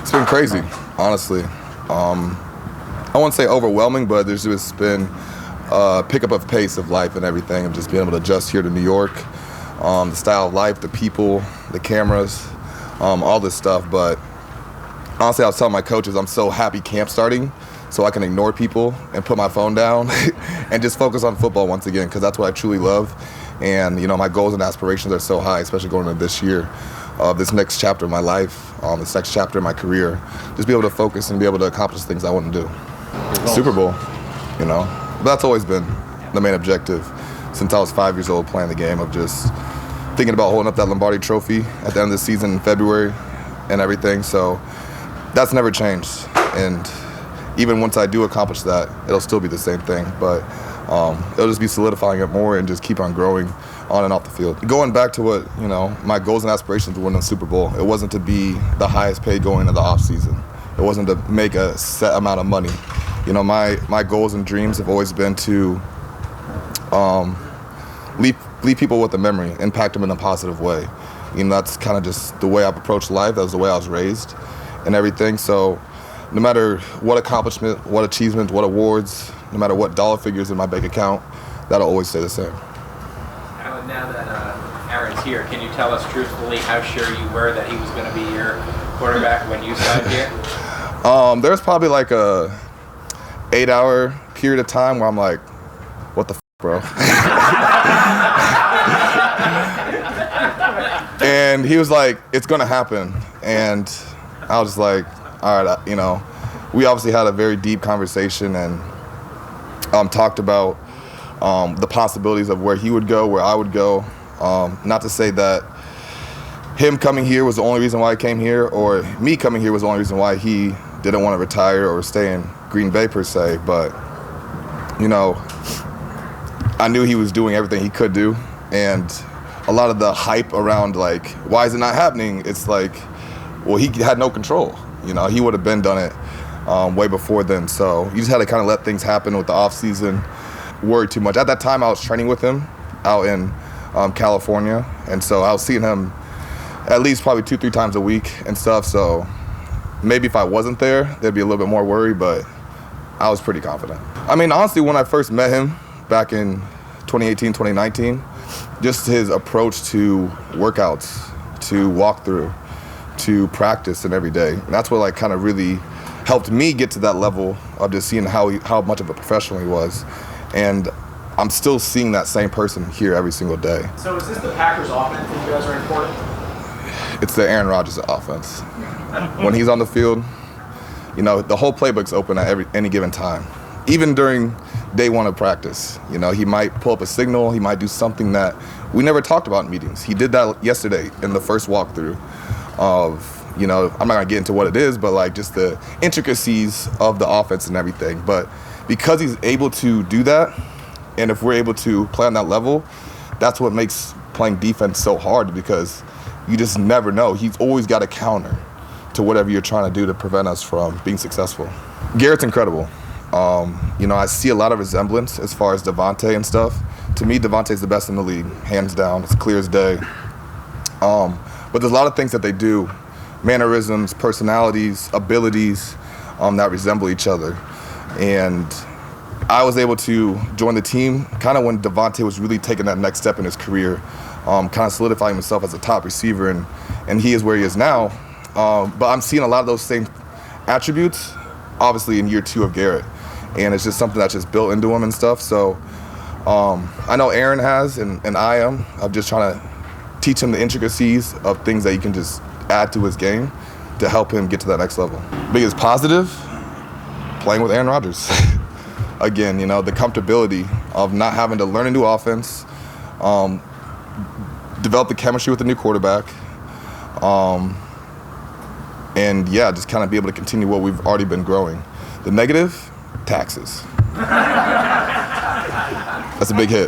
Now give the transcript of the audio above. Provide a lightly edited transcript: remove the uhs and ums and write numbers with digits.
It's been crazy, honestly. I won't say overwhelming, but there's just been a pickup of pace of life and everything, of just being able to adjust here to New York, the style of life, the people, the cameras, all this stuff. But honestly, I was telling my coaches I'm so happy camp's starting so I can ignore people and put my phone down and just focus on football once again, because that's what I truly love. And, you know, my goals and aspirations are so high, especially going into this year, this next chapter of my life, this next chapter of my career. Just be able to focus and be able to accomplish things I want to do. Super Bowl, you know. But that's always been the main objective since I was 5 years old, playing the game, of just thinking about holding up that Lombardi trophy at the end of the season in February and everything. So that's never changed. And even once I do accomplish that, it'll still be the same thing. But it'll just be solidifying it more and just keep on growing on and off the field. Going back to what, you know, my goals and aspirations to win the Super Bowl, it wasn't to be the highest paid going into the offseason. It wasn't to make a set amount of money. You know, my goals and dreams have always been to leave people with a memory, impact them in a positive way. You know, that's kind of just the way I've approached life. That was the way I was raised and everything. So no matter what accomplishment, what achievement, what awards, no matter what dollar figures in my bank account, that'll always stay the same. Allen, now that Aaron's here, can you tell us truthfully how sure you were that he was going to be your quarterback when you signed here? There's probably like a 8-hour period of time where I'm like, what the bro? And he was like, it's gonna happen. And I was like, all right, you know, we obviously had a very deep conversation and talked about the possibilities of where he would go, where I would go. Not to say that him coming here was the only reason why I came here, or me coming here was the only reason why he didn't want to retire or stay in Green Bay per se, but, you know, I knew he was doing everything he could do, and a lot of the hype around, like, why is it not happening? It's like, well, he had no control. You know, he would have been done it way before then, so you just had to kind of let things happen with the offseason, worry too much. At that time, I was training with him out in California, and so I was seeing him at least probably 2-3 times a week and stuff, so maybe if I wasn't there, there'd be a little bit more worry, but I was pretty confident. I mean, honestly, when I first met him back in 2018, 2019, just his approach to workouts, to walkthrough, to practice and every day. And that's what like kind of really helped me get to that level of just seeing how much of a professional he was. And I'm still seeing that same person here every single day. So is this the Packers offense that you guys are important? It's the Aaron Rodgers offense. When he's on the field, you know, the whole playbook's open at any given time. Even during day one of practice, you know, he might pull up a signal, he might do something that we never talked about in meetings. He did that yesterday in the first walkthrough of, you know, I'm not gonna get into what it is, but like just the intricacies of the offense and everything. But because he's able to do that, and if we're able to play on that level, that's what makes playing defense so hard, because you just never know. He's always got a counter to whatever you're trying to do to prevent us from being successful. Garrett's incredible. You know, I see a lot of resemblance as far as Devontae and stuff. To me, Devontae's the best in the league, hands down. It's clear as day. But there's a lot of things that they do, mannerisms, personalities, abilities, that resemble each other. And I was able to join the team kind of when Devontae was really taking that next step in his career, kind of solidifying himself as a top receiver, and he is where he is now. But I'm seeing a lot of those same attributes, obviously, in year 2 of Garrett. And it's just something that's just built into him and stuff. So I know Aaron has, and I am. I'm just trying to teach him the intricacies of things that he can just add to his game to help him get to that next level. Biggest positive, playing with Aaron Rodgers. Again, you know, the comfortability of not having to learn a new offense, develop the chemistry with the new quarterback, and yeah, just kind of be able to continue what we've already been growing. The negative, taxes. That's a big hit.